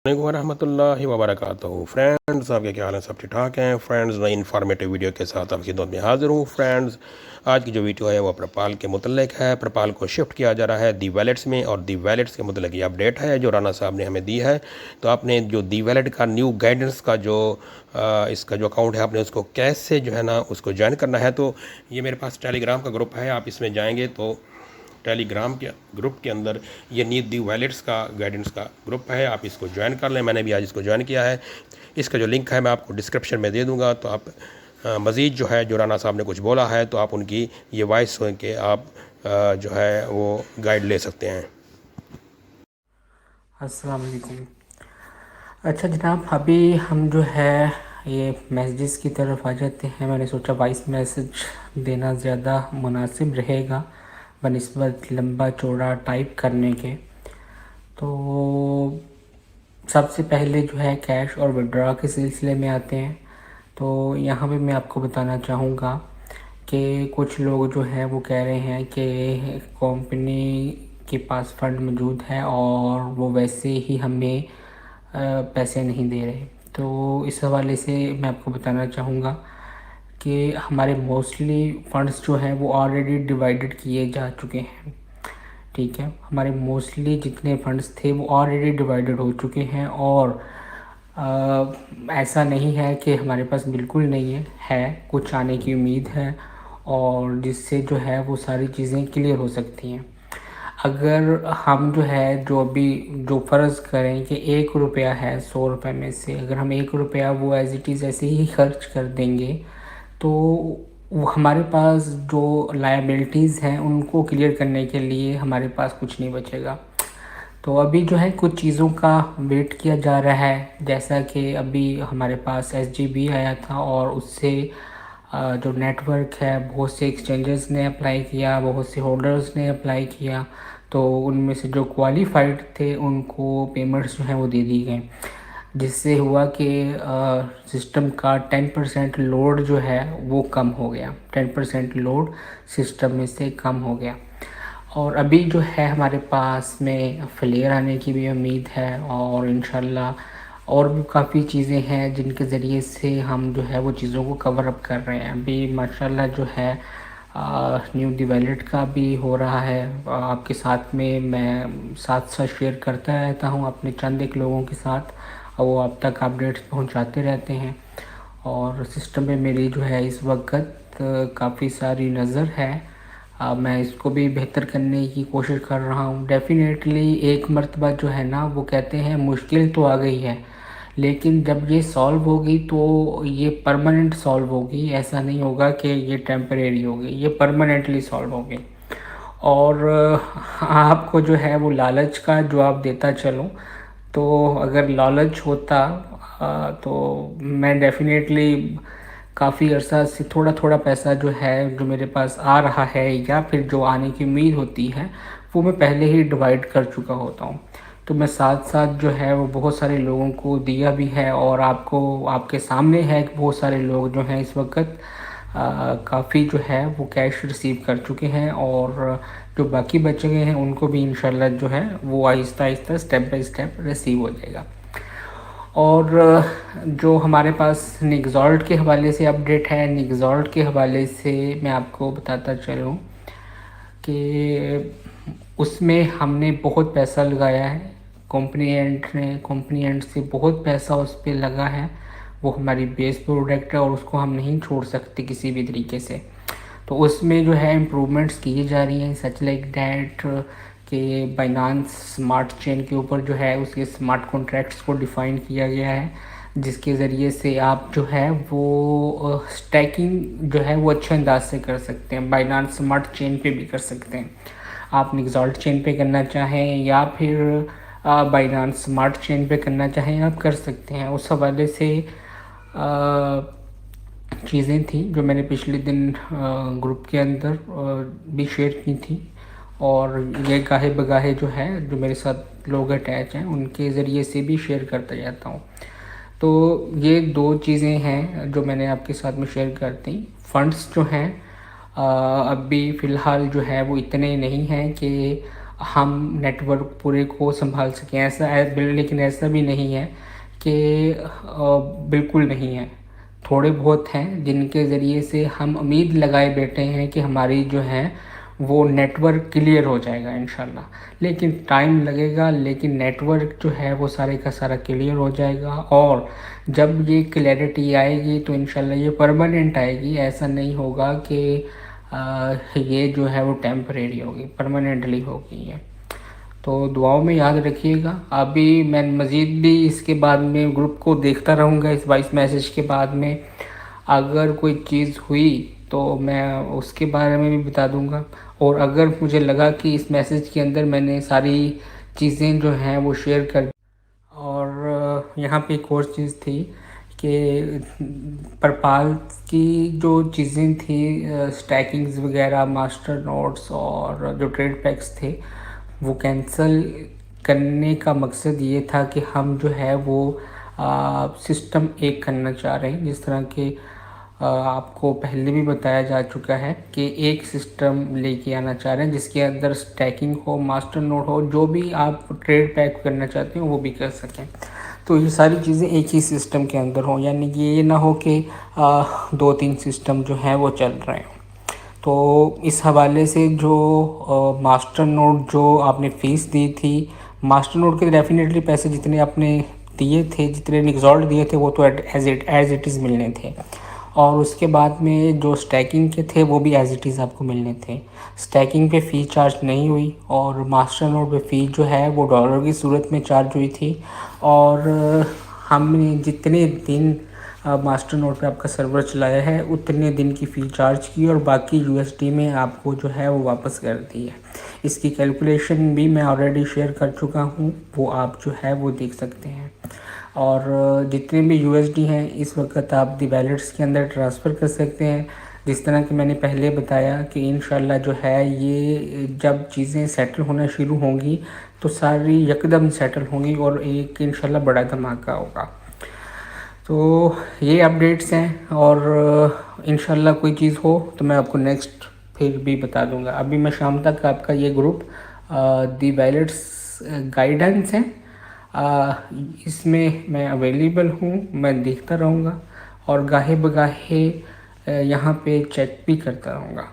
वालेकुम वरहमतुल्लाहि वबरकातुहू। फ्रेंड्स, आपके क्या हाल हैं? सब ठीक ठाक हैं? फ्रेंड्स, नई इन्फॉर्मेटिव वीडियो के साथ आपकी खिदमत में हाज़िर हूँ। फ्रेंड्स, आज की जो वीडियो है वो प्रपाल के मुतल्लिक़ है। प्रपाल को शिफ्ट किया जा रहा है दी वैलेट्स में, और दी वैलेट्स के मुतल्लिक़ ये अपडेट है जो राना साहब ने हमें दी है। तो आपने जो दी वैलेट का न्यू गाइडेंस का जो इसका जो अकाउंट है, आपने उसको कैसे जो है ना उसको ज्वाइन करना है। तो ये मेरे पास टेलीग्राम का ग्रुप है, आप इसमें जाएँगे तो टेलीग्राम के ग्रुप के अंदर ये नीड दी वैलेट्स का गाइडेंस का ग्रुप है, आप इसको ज्वाइन कर लें। मैंने भी आज इसको ज्वाइन किया है। इसका जो लिंक है मैं आपको डिस्क्रिप्शन में दे दूँगा। तो आप मज़ीद जो है, जो राना साहब ने कुछ बोला है, तो आप उनकी ये वॉइस सुन के आप जो है वो गाइड ले सकते हैं। अस्सलाम वालेकुम। अच्छा जनाब, अभी हम जो है ये मैसेजेस की तरफ आ जाते हैं। मैंने सोचा वॉइस मैसेज देना ज़्यादा मुनासिब रहेगा बनिस्बत लंबा चौड़ा टाइप करने के। तो सबसे पहले जो है कैश और विड्रॉ के सिलसिले में आते हैं। तो यहाँ पे मैं आपको बताना चाहूँगा कि कुछ लोग जो हैं वो कह रहे हैं कि कंपनी के पास फ़ंड मौजूद है और वो वैसे ही हमें पैसे नहीं दे रहे। तो इस हवाले से मैं आपको बताना चाहूँगा कि हमारे मोस्टली फ़ंड्स जो हैं वो ऑलरेडी डिवाइडेड किए जा चुके हैं। ठीक है, हमारे मोस्टली जितने फंड्स थे वो ऑलरेडी डिवाइडेड हो चुके हैं। और ऐसा नहीं है कि हमारे पास बिल्कुल नहीं है कुछ आने की उम्मीद है, और जिससे जो है वो सारी चीज़ें क्लियर हो सकती हैं। अगर हम जो है जो अभी जो फ़र्ज़ करें कि 1 रुपया है 100 रुपये में से, अगर हम 1 रुपया वो एज़ इट इज़ ऐसे ही खर्च कर देंगे तो वो हमारे पास जो लायबिलिटीज़ हैं उनको क्लियर करने के लिए हमारे पास कुछ नहीं बचेगा। तो अभी जो है कुछ चीज़ों का वेट किया जा रहा है, जैसा कि अभी हमारे पास SGB आया था और उससे जो नेटवर्क है बहुत से एक्सचेंजेस ने अप्लाई किया, बहुत से होल्डर्स ने अप्लाई किया। तो उनमें से जो क्वालिफाइड थे उनको पेमेंट्स जो हैं वो दे दी गई, जिससे हुआ कि सिस्टम का 10% लोड जो है वो कम हो गया। 10% लोड सिस्टम में से कम हो गया। और अभी जो है हमारे पास में फ्लेयर आने की भी उम्मीद है, और इंशाल्लाह और भी काफ़ी चीज़ें हैं जिनके ज़रिए से हम जो है वो चीज़ों को कवर अप कर रहे हैं। अभी माशाल्लाह जो है न्यू दी वैलेट का भी हो रहा है। आपके साथ में मैं साथ साथ शेयर करता रहता हूँ अपने चंद एक लोगों के साथ, और वो अब तक अपडेट्स पहुँचाते रहते हैं। और सिस्टम में मेरी जो है इस वक्त काफ़ी सारी नज़र है। मैं इसको भी बेहतर करने की कोशिश कर रहा हूँ। डेफ़िनेटली एक मर्तबा जो है ना वो कहते हैं मुश्किल तो आ गई है, लेकिन जब ये सॉल्व होगी तो ये परमानेंट सॉल्व होगी। ऐसा नहीं होगा कि ये टेम्परेरी होगी, ये परमानेंटली सॉल्व होगी। और आपको जो है वो लालच का जवाब देता चलूँ, तो अगर लालच होता तो मैं डेफ़िनेटली काफ़ी अरसा से थोड़ा थोड़ा पैसा जो है जो मेरे पास आ रहा है या फिर जो आने की उम्मीद होती है वो मैं पहले ही डिवाइड कर चुका होता हूँ। तो मैं साथ साथ जो है वो बहुत सारे लोगों को दिया भी है, और आपको आपके सामने है कि बहुत सारे लोग जो हैं इस वक्त काफ़ी जो है वो कैश रिसीव कर चुके हैं, और जो बाकी बचे गए हैं उनको भी इंशाल्लाह जो है वो Aahista Aahista step by step receive हो जाएगा। और जो हमारे पास निगज़ॉल्ट के हवाले से अपडेट है, निगज़ॉल्ट के हवाले से मैं आपको बताता चलूँ कि उसमें हमने बहुत पैसा लगाया है। कंपनी एंड से बहुत पैसा उस पर लगा है। वो हमारी बेस प्रोडक्ट है और उसको हम नहीं छोड़ सकते किसी भी तरीके से। तो उसमें जो है इम्प्रूवमेंट्स की जा रही हैं, सच लाइक डैट कि बाइनांस स्मार्ट चेन के ऊपर जो है उसके स्मार्ट कॉन्ट्रैक्ट्स को डिफ़ाइन किया गया है, जिसके ज़रिए से आप जो है वो स्टैकिंग जो है वो अच्छे अंदाज से कर सकते हैं। बाइनांस स्मार्ट चेन पे भी कर सकते हैं। आप निगज़ॉल्ट चेन पे करना चाहें या फिर बाइनांस स्मार्ट चेन पे करना चाहें, आप कर सकते हैं। उस हवाले से चीज़ें थी जो मैंने पिछले दिन ग्रुप के अंदर भी शेयर की थी, और ये गाहे बगाहे जो है जो मेरे साथ लोग अटैच हैं उनके ज़रिए से भी शेयर करता जाता हूँ। तो ये दो चीज़ें हैं जो मैंने आपके साथ में शेयर कर दी। फंड्स जो हैं अभी फ़िलहाल जो है वो इतने नहीं हैं कि हम नेटवर्क पूरे को संभाल सकें। ऐसा है, लेकिन ऐसा भी नहीं है कि बिल्कुल नहीं है। थोड़े बहुत हैं जिनके ज़रिए से हम उम्मीद लगाए बैठे हैं कि हमारी जो है वो नेटवर्क क्लियर हो जाएगा इंशाल्लाह, लेकिन टाइम लगेगा। लेकिन नेटवर्क जो है वो सारे का सारा क्लियर हो जाएगा, और जब ये क्लैरिटी आएगी तो इंशाल्लाह ये परमानेंट आएगी। ऐसा नहीं होगा कि ये जो है वो टेम्परेरी होगी, परमानेंटली होगी ये। तो दुआओं में याद रखिएगा। अभी मैं मज़ीद भी इसके बाद में ग्रुप को देखता रहूँगा। इस वॉइस मैसेज के बाद में अगर कोई चीज़ हुई तो मैं उसके बारे में भी बता दूँगा, और अगर मुझे लगा कि इस मैसेज के अंदर मैंने सारी चीज़ें जो हैं वो शेयर कर। और यहाँ पे एक और चीज़ थी कि परपाल की जो चीज़ें थी, स्टैकिंग्स वगैरह, मास्टर नोट्स और जो ट्रेड पैक्स थे, वो कैंसिल करने का मकसद ये था कि हम जो है वो सिस्टम एक करना चाह रहे हैं। जिस तरह के आपको पहले भी बताया जा चुका है कि एक सिस्टम लेके आना चाह रहे हैं जिसके अंदर स्टैकिंग हो, मास्टर नोट हो, जो भी आप ट्रेड पैक करना चाहते हो वो भी कर सकें। तो ये सारी चीज़ें एक ही सिस्टम के अंदर हों, यानी कि ये ना हो कि 2-3 सिस्टम जो हैं वो चल रहे हों। तो इस हवाले से जो मास्टर नोट जो आपने फ़ीस दी थी, मास्टर नोट के डेफिनेटली पैसे जितने आपने दिए थे, जितने निगज़ॉल्ट दिए थे, वो तो एज़ इट इज़ मिलने थे। और उसके बाद में जो स्टैकिंग के थे वो भी एज़ इट इज़ आपको मिलने थे। स्टैकिंग पे फ़ी चार्ज नहीं हुई, और मास्टर नोट पे फ़ी जो है वो डॉलर की सूरत में चार्ज हुई थी। और हमने जितने दिन मास्टर नोट पे आपका सर्वर चलाया है उतने दिन की फ़ी चार्ज की, और बाकी यूएसडी में आपको जो है वो वापस कर दी है। इसकी कैलकुलेशन भी मैं ऑलरेडी शेयर कर चुका हूँ, वो आप जो है वो देख सकते हैं। और जितने भी यूएसडी हैं इस वक्त आप दी वैलेट्स के अंदर ट्रांसफ़र कर सकते हैं। जिस तरह कि मैंने पहले बताया कि इंशाल्लाह जो है ये जब चीज़ें सेटल होना शुरू होंगी तो सारी यकदम सेटल होंगी, और एक इंशाल्लाह बड़ा धमाका होगा। तो ये अपडेट्स हैं, और इंशाल्लाह कोई चीज़ हो तो मैं आपको नेक्स्ट फिर भी बता दूंगा। अभी मैं शाम तक आपका ये ग्रुप दी वैलेट्स गाइडेंस है, इसमें मैं अवेलेबल हूँ, मैं देखता रहूँगा और गाहे बगाहे यहाँ पे चेक भी करता रहूँगा।